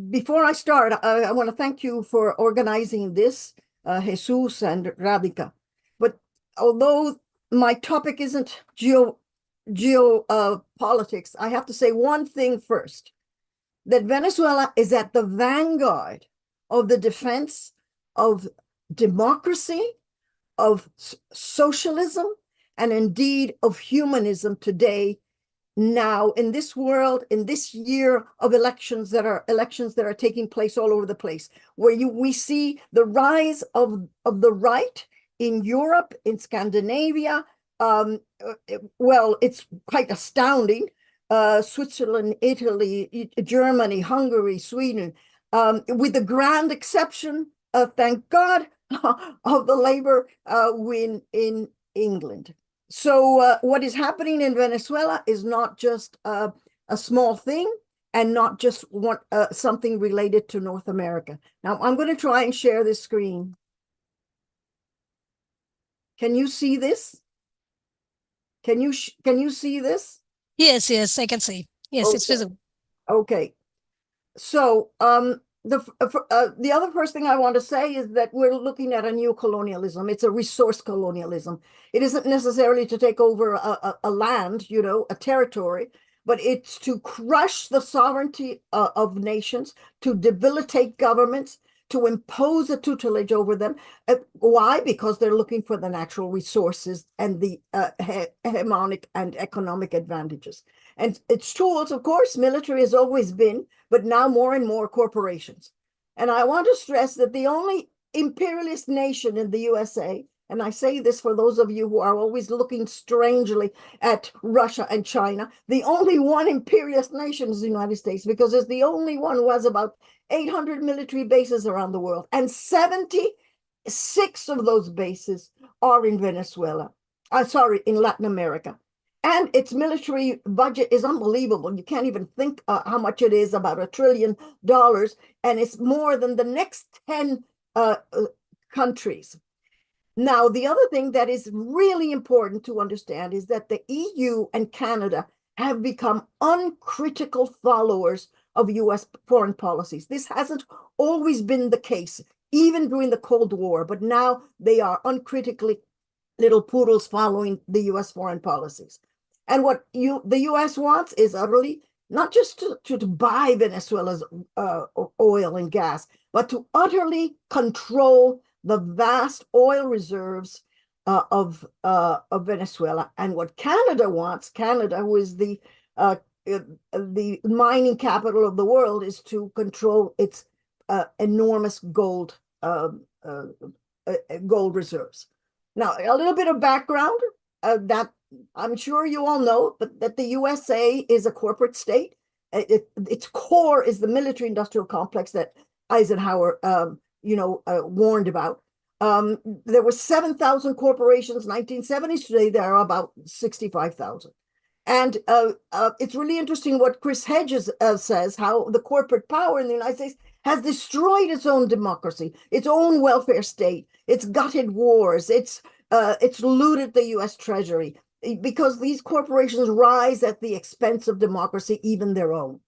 Before I start, I want to thank you for organizing this, Jesus and Radhika. But although my topic isn't politics, I have to say one thing first, that Venezuela is at the vanguard of the defense of democracy, of socialism, and indeed of humanism today, now, in this world, in this year of elections that are taking place all over the place, where we see the rise of the right in Europe, in Scandinavia. Well, it's quite astounding. Switzerland, Italy, Germany, Hungary, Sweden, with the grand exception, thank God, of the Labour win in England. So what is happening in Venezuela is not just a small thing and not just something related to North America. Now, I'm going to try and share this screen. Can you see this? Can you see this? Yes, I can see. Yes, it's visible. Okay. So the other first thing I want to say is that we're looking at a new colonialism. It's a resource colonialism. It isn't necessarily to take over a land, a territory, but it's to crush the sovereignty of nations, to debilitate governments, to impose a tutelage over them. Why? Because they're looking for the natural resources and the hegemonic and economic advantages. And its tools, of course, military has always been, but now more and more corporations. And I want to stress that the only imperialist nation in the USA, and I say this for those of you who are always looking strangely at Russia and China, the only one imperialist nation is the United States, because it's the only one who has about 800 military bases around the world, and 76 of those bases are in Venezuela. In Latin America. And its military budget is unbelievable. You can't even think how much it is, about $1 trillion, and it's more than the next 10 countries. Now, the other thing that is really important to understand is that the EU and Canada have become uncritical followers of US foreign policies. This hasn't always been the case, even during the Cold War, but now they are uncritically little poodles following the US foreign policies. And what the US wants is utterly not just to buy Venezuela's oil and gas, but to utterly control the vast oil reserves of Venezuela. And what Canada wants, Canada, who is the mining capital of the world, is to control its enormous gold reserves. Now, a little bit of background that I'm sure you all know, but that the USA is a corporate state. Its core is the military-industrial complex that Eisenhower, warned about. There were 7,000 corporations in 1970s. Today, there are about 65,000. And it's really interesting what Chris Hedges says, how the corporate power in the United States has destroyed its own democracy, its own welfare state. It's gutted wars. It's looted the U.S. Treasury, because these corporations rise at the expense of democracy, even their own.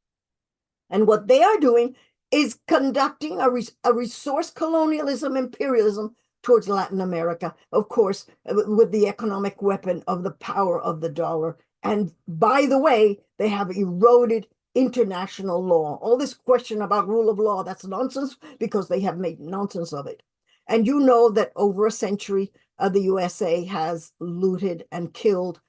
And what they are doing is conducting a resource colonialism, imperialism towards Latin America, of course, with the economic weapon of the power of the dollar. And by the way, they have eroded international law. All this question about rule of law, that's nonsense, because they have made nonsense of it. And you know that over a century, the USA has looted and killed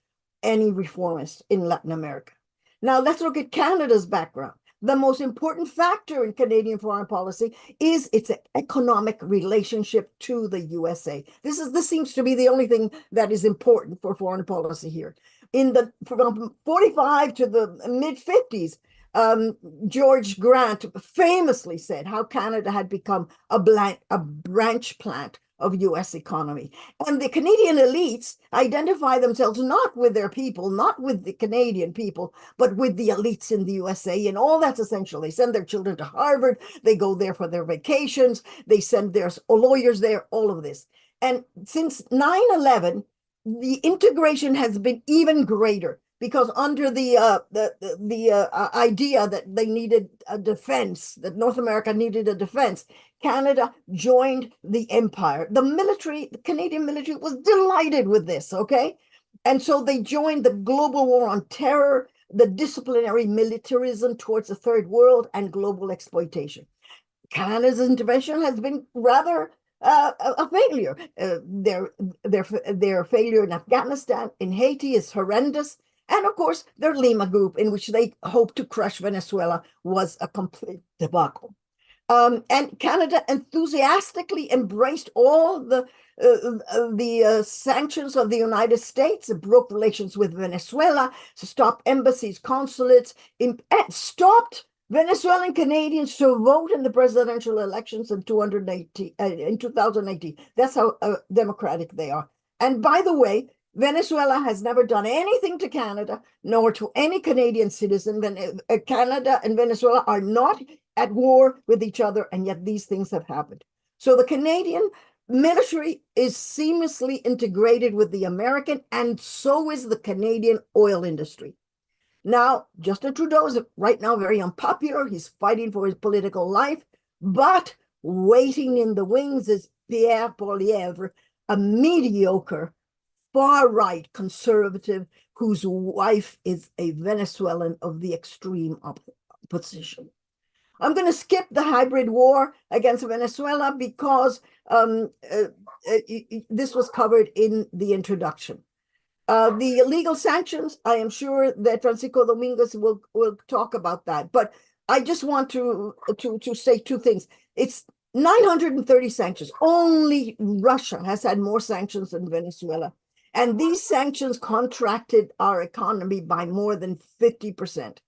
any reformist in Latin America. Now, let's look at Canada's background. The most important factor in Canadian foreign policy is its economic relationship to the USA. This seems to be the only thing that is important for foreign policy here. From 45 to the mid-50s, George Grant famously said how Canada had become a branch plant of US economy. And the Canadian elites identify themselves not with their people, not with the Canadian people, but with the elites in the USA. And all that's essential. They send their children to Harvard. They go there for their vacations. They send their lawyers there, all of this. And since 9/11, the integration has been even greater. because under the idea that they needed a defense, that North America needed a defense, Canada joined the empire. The Canadian military was delighted with this, okay? And so they joined the global war on terror, the disciplinary militarism towards the third world, and global exploitation. Canada's intervention has been rather a failure. Their failure in Afghanistan, in Haiti is horrendous. And of course, their Lima group, in which they hoped to crush Venezuela, was a complete debacle. And Canada enthusiastically embraced all the sanctions of the United States. It broke relations with Venezuela, stopped embassies, consulates, and stopped Venezuelan Canadians to vote in the presidential elections in 2018. That's how democratic they are. And by the way, Venezuela has never done anything to Canada, nor to any Canadian citizen. Canada and Venezuela are not at war with each other, and yet these things have happened. So the Canadian military is seamlessly integrated with the American, and so is the Canadian oil industry. Now, Justin Trudeau is right now very unpopular. He's fighting for his political life, but waiting in the wings is Pierre Poilievre, a mediocre, far-right conservative whose wife is a Venezuelan of the extreme opposition. I'm going to skip the hybrid war against Venezuela because this was covered in the introduction. The illegal sanctions, I am sure that Francisco Dominguez will talk about that. But I just want to say two things. It's 930 sanctions. Only Russia has had more sanctions than Venezuela. And these sanctions contracted our economy by more than 50%.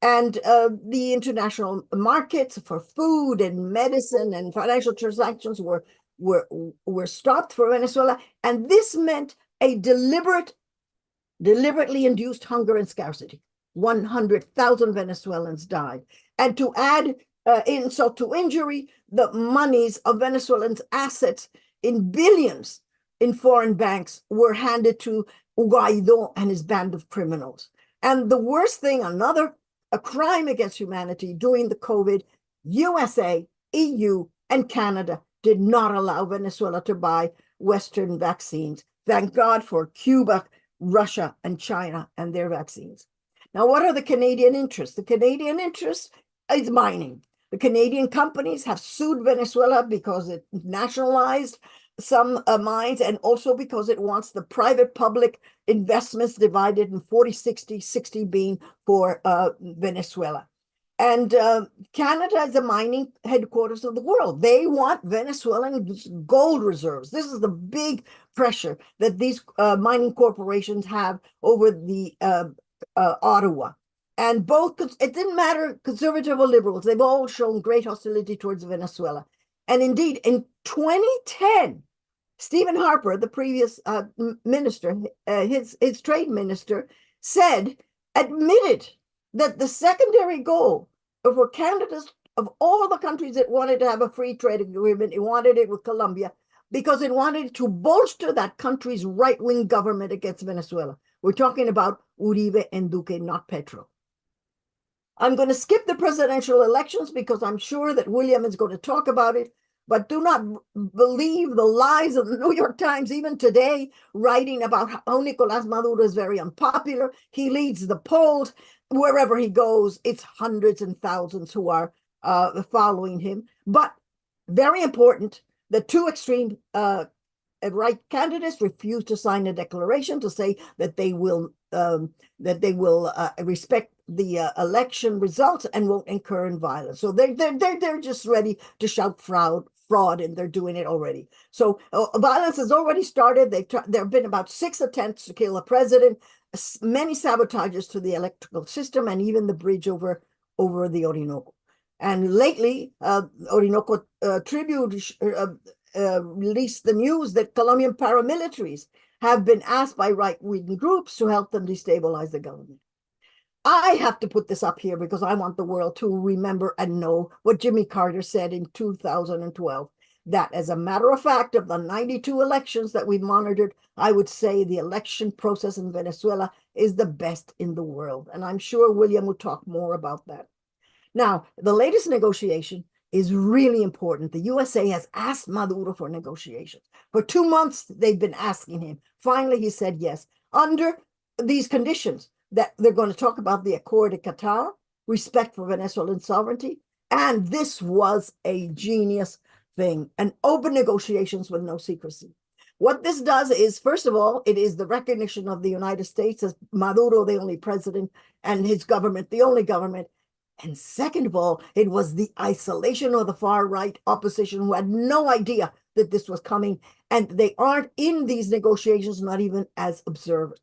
And the international markets for food and medicine and financial transactions were stopped for Venezuela. And this meant a deliberately induced hunger and scarcity. 100,000 Venezuelans died. And to add insult to injury, the monies of Venezuelans' assets in billions in foreign banks were handed to Guaido and his band of criminals. And the worst thing, a crime against humanity during the COVID, USA, EU, and Canada did not allow Venezuela to buy Western vaccines. Thank God for Cuba, Russia, and China and their vaccines. Now, what are the Canadian interests? The Canadian interest is mining. The Canadian companies have sued Venezuela because it nationalized some mines, and also because it wants the private-public investments divided in 40-60, 60 being for Venezuela. And Canada is the mining headquarters of the world. They want Venezuelan gold reserves. This is the big pressure that these mining corporations have over the Ottawa. And it didn't matter, conservative or liberals, they've all shown great hostility towards Venezuela. And indeed, in 2010, Stephen Harper, the previous minister, his trade minister, admitted that the secondary goal for Canada's, of all the countries that wanted to have a free trade agreement, it wanted it with Colombia because it wanted to bolster that country's right-wing government against Venezuela. We're talking about Uribe and Duque, not Petro. I'm going to skip the presidential elections because I'm sure that William is going to talk about it. But do not believe the lies of the New York Times, even today, writing about how Nicolás Maduro is very unpopular. He leads the polls. Wherever he goes, it's hundreds and thousands who are following him. But very important, the two extreme right candidates refused to sign a declaration to say that they will respect the election results and won't incur in violence. So they're just ready to shout fraud, and they're doing it already. So violence has already started. There have been about 6 attempts to kill the president, many sabotages to the electrical system, and even the bridge over the Orinoco. And lately, Orinoco Tribune released the news that Colombian paramilitaries have been asked by right-wing groups to help them destabilize the government. I have to put this up here because I want the world to remember and know what Jimmy Carter said in 2012, that as a matter of fact, of the 92 elections that we monitored, I would say the election process in Venezuela is the best in the world. And I'm sure William will talk more about that. Now, the latest negotiation is really important. The USA has asked Maduro for negotiations. For 2 months, they've been asking him. Finally, he said yes, under these conditions that they're going to talk about the Accord of Qatar, respect for Venezuelan sovereignty. And this was a genius thing, and open negotiations with no secrecy. What this does is, first of all, it is the recognition of the United States as Maduro, the only president, and his government, the only government. And second of all, it was the isolation of the far right opposition who had no idea that this was coming. And they aren't in these negotiations, not even as observers.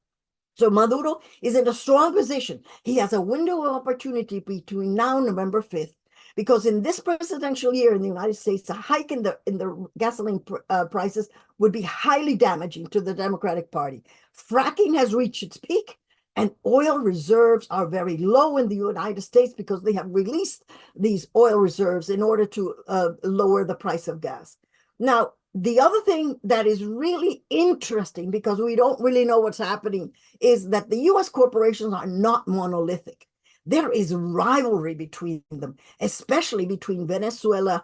So Maduro is in a strong position. He has a window of opportunity between now and November 5th, because in this presidential year in the United States, a hike in the gasoline prices would be highly damaging to the Democratic Party. Fracking has reached its peak, and oil reserves are very low in the United States because they have released these oil reserves in order to lower the price of gas. Now, the other thing that is really interesting, because we don't really know what's happening, is that the US corporations are not monolithic. There is rivalry between them, especially between Venezuela,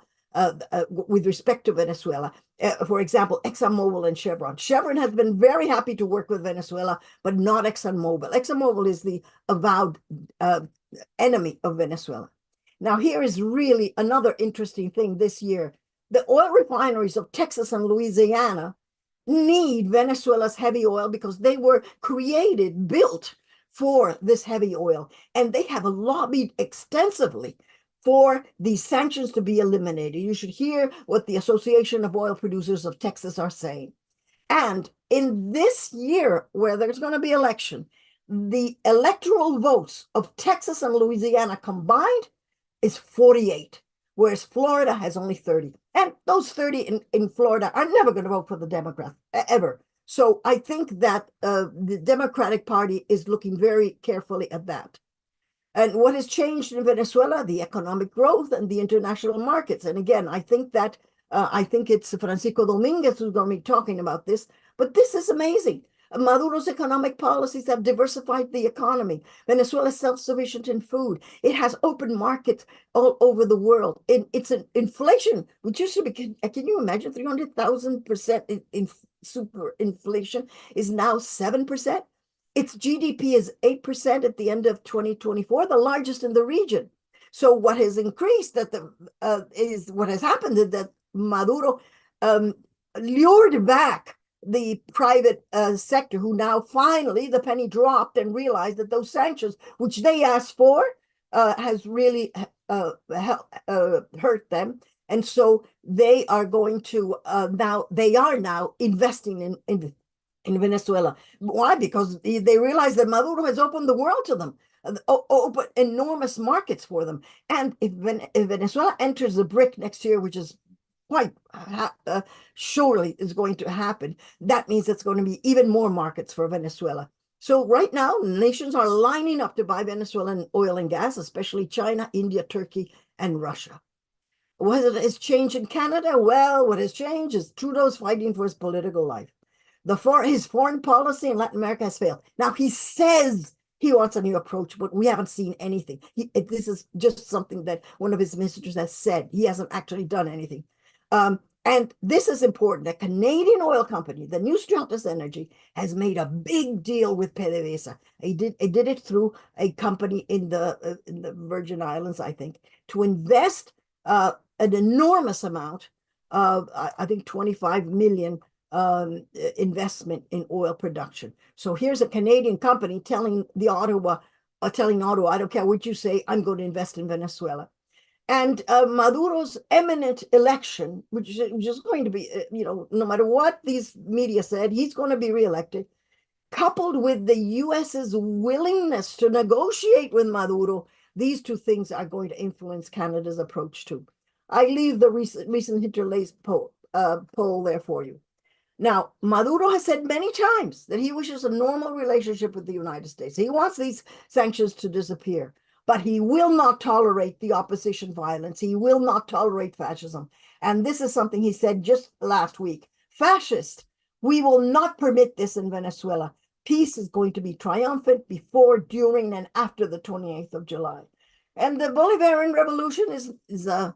with respect to Venezuela. For example, ExxonMobil and Chevron. Chevron has been very happy to work with Venezuela, but not ExxonMobil. ExxonMobil is the avowed enemy of Venezuela. Now, here is really another interesting thing this year. The oil refineries of Texas and Louisiana need Venezuela's heavy oil because they were built for this heavy oil. And they have lobbied extensively for these sanctions to be eliminated. You should hear what the Association of Oil Producers of Texas are saying. And in this year, where there's going to be election, the electoral votes of Texas and Louisiana combined is 48, whereas Florida has only 30. And those 30 in Florida are never going to vote for the Democrats, ever. So I think that the Democratic Party is looking very carefully at that. And what has changed in Venezuela? The economic growth and the international markets. And again, I think it's Francisco Dominguez who's going to be talking about this. But this is amazing. Maduro's economic policies have diversified the economy. Venezuela is self-sufficient in food. It has open markets all over the world. It's an inflation, which used to be, can you imagine 300,000% in super inflation is now 7%. Its GDP is 8% at the end of 2024, the largest in the region. So what has increased is what has happened is that Maduro lured back the private sector, who now finally the penny dropped and realized that those sanctions, which they asked for, has really hurt them. And so they are going to they are now investing in Venezuela. Why? Because they realize that Maduro has opened the world to them, opened enormous markets for them. And if Venezuela enters the BRIC next year, which is quite surely is going to happen, that means it's going to be even more markets for Venezuela. So right now, nations are lining up to buy Venezuelan oil and gas, especially China, India, Turkey, and Russia. What has changed in Canada? Well, what has changed is Trudeau's fighting for his political life. His foreign policy in Latin America has failed. Now, he says he wants a new approach, but we haven't seen anything. This is just something that one of his ministers has said. He hasn't actually done anything. And this is important. A Canadian oil company, the New Stratus Energy, has made a big deal with PDVSA. It did it through a company in the Virgin Islands, I think, to invest an enormous amount of, I think, 25 million investment in oil production. So here's a Canadian company telling Ottawa, I don't care what you say, I'm going to invest in Venezuela. And Maduro's imminent election, which is going to be, no matter what these media said, he's going to be reelected, coupled with the US's willingness to negotiate with Maduro, these two things are going to influence Canada's approach too. I leave the recent interlaced poll there for you. Now, Maduro has said many times that he wishes a normal relationship with the United States. He wants these sanctions to disappear. But he will not tolerate the opposition violence. He will not tolerate fascism. And this is something he said just last week. Fascist, we will not permit this in Venezuela. Peace is going to be triumphant before, during, and after the 28th of July. And the Bolivarian Revolution is a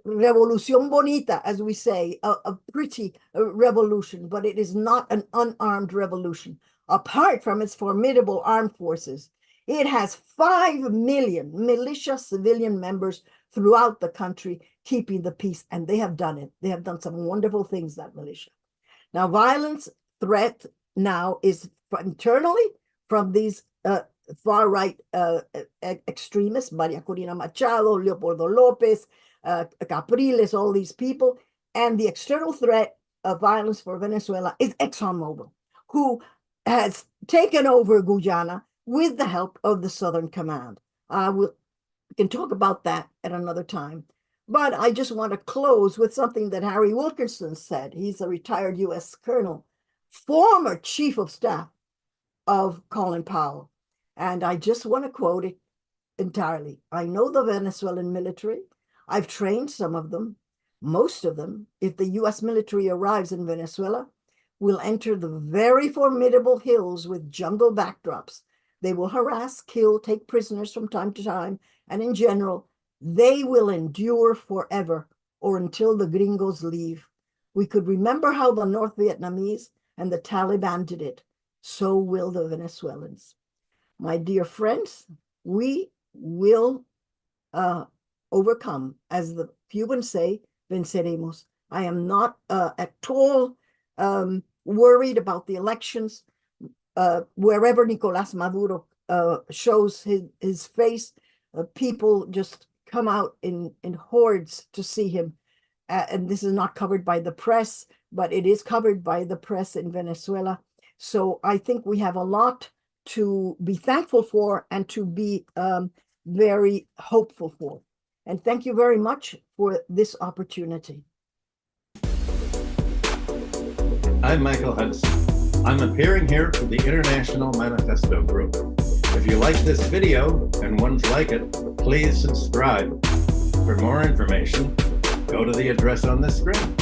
revolución bonita, as we say, a pretty revolution, but it is not an unarmed revolution. Apart from its formidable armed forces, it has 5 million militia civilian members throughout the country keeping the peace, and they have done it. They have done some wonderful things, that militia. Now, violence threat now is internally from these far-right extremists, Maria Corina Machado, Leopoldo Lopez, Capriles, all these people. And the external threat of violence for Venezuela is ExxonMobil, who has taken over Guyana with the help of the Southern Command. We can talk about that at another time. But I just want to close with something that Harry Wilkinson said. He's a retired U.S. colonel, former chief of staff of Colin Powell. And I just want to quote it entirely. I know the Venezuelan military. I've trained some of them. Most of them, if the U.S. military arrives in Venezuela, will enter the very formidable hills with jungle backdrops. They will harass, kill, take prisoners from time to time, and in general, they will endure forever or until the gringos leave. We could remember how the North Vietnamese and the Taliban did it. So will the Venezuelans. My dear friends, we will overcome. As the Cubans say, venceremos. I am not at all worried about the elections. Wherever Nicolás Maduro shows his face, people just come out in hordes to see him. And this is not covered by the press, but it is covered by the press in Venezuela. So I think we have a lot to be thankful for and to be very hopeful for. And thank you very much for this opportunity. I'm Michael Hudson. I'm appearing here for the International Manifesto Group. If you like this video and ones like it, please subscribe. For more information, go to the address on the screen.